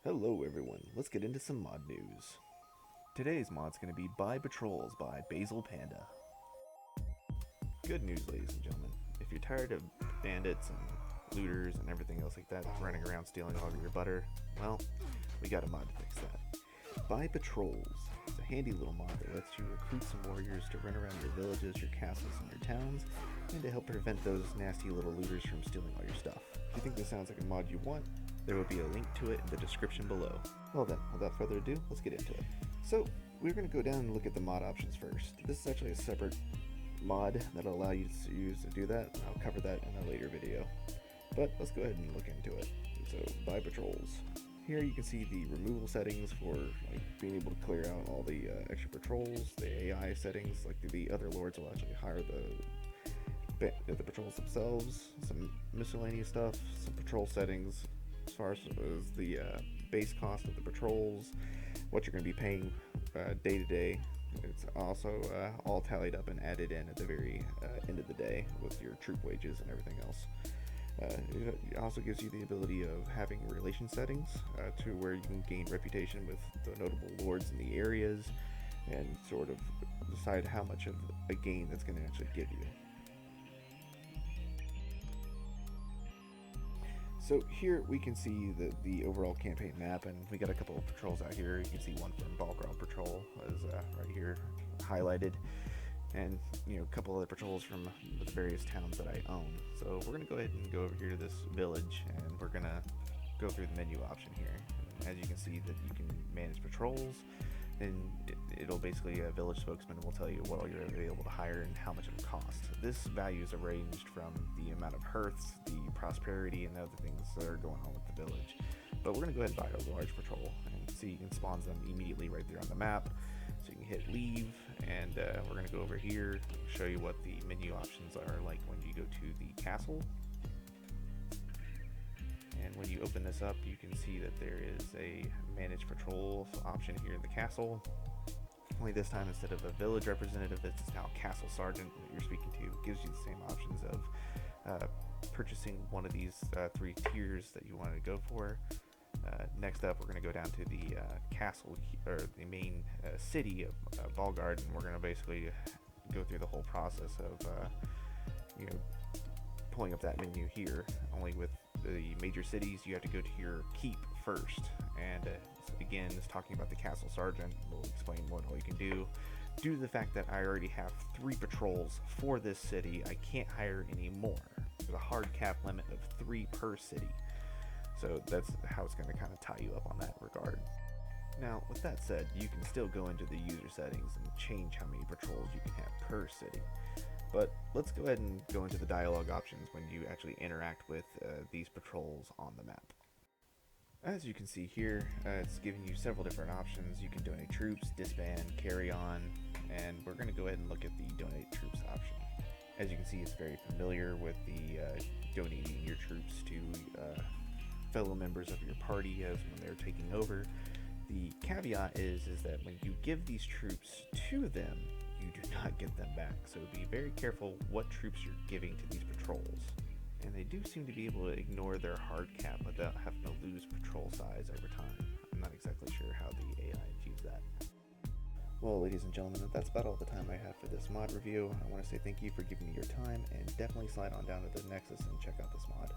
Hello everyone, let's get into some mod news. Today's mod's going to be Buy Patrols by Basilpanda. Good news, ladies and gentlemen. If you're tired of bandits and looters and everything else like that running around stealing all of your butter, well, we got a mod to fix that. Buy Patrols is a handy little mod that lets you recruit some warriors to run around your villages, your castles, and your towns, and to help prevent those nasty little looters from stealing all your stuff. If you think this sounds like a mod you want, there will be a link to it in the description below. Well then, without further ado, let's get into it. So, we're going to go down and look at the mod options first. This is actually a separate mod that'll allow you to use to do that. I'll cover that in a later video. But let's go ahead and look into it. So, Buy Patrols. Here you can see the removal settings for being able to clear out all the extra patrols, the AI settings, like the other lords will actually hire the patrols themselves, some miscellaneous stuff, some patrol settings, as far as the base cost of the patrols, what you're going to be paying day to day. It's also all tallied up and added in at the very end of the day with your troop wages and everything else. It also gives you the ability of having relation settings to where you can gain reputation with the notable lords in the areas and sort of decide how much of a gain that's going to actually give you. So here we can see the overall campaign map, and we got a couple of patrols out here. You can see one from Bannerlord patrol is right here highlighted, and a couple other patrols from the various towns that I own. So we're gonna go ahead and go over here to this village, and we're gonna go through the menu option here. And as you can see, that you can manage patrols, and it'll basically a village spokesman will tell you what all you're available to hire and how much it will cost. This value is arranged from the amount of hearths, the prosperity, and other things that are going on with the village. But we're going to go ahead and buy a large patrol, and see you can spawn them immediately right there on the map. So you can hit leave, and we're going to go over here and show you what the menu options are like when you go to the castle. And when you open this up, you can see that there is a manage patrol option here in the castle. Only this time, instead of a village representative, it's now castle sergeant that you're speaking to. It gives you the same options of purchasing one of these three tiers that you wanted to go for. Next up, we're going to go down to the castle, or the main city of Valgard, and we're going to basically go through the whole process of pulling up that menu here. Only with the major cities, you have to go to your keep first, and again, it's talking about the castle sergeant. We'll explain what all you can do. Due to the fact that I already have 3 patrols for this city, I can't hire any more. There's a hard cap limit of 3 per city, so that's how it's going to kind of tie you up on that regard. Now, with that said, you can still go into the user settings and change how many patrols you can have per city. But let's go ahead and go into the dialogue options when you actually interact with these patrols on the map. As you can see here, it's giving you several different options. You can donate troops, disband, carry on, and we're going to go ahead and look at the donate troops option. As you can see, it's very familiar with the donating your troops to fellow members of your party as when they're taking over. The caveat is that when you give these troops to them, you do not get them back, so be very careful what troops you're giving to these patrols. And they do seem to be able to ignore their hard cap without having to lose patrol size over time. I'm not exactly sure how the AI achieves that. Well, ladies and gentlemen, that's about all the time I have for this mod review. I want to say thank you for giving me your time, and definitely slide on down to the Nexus and check out this mod.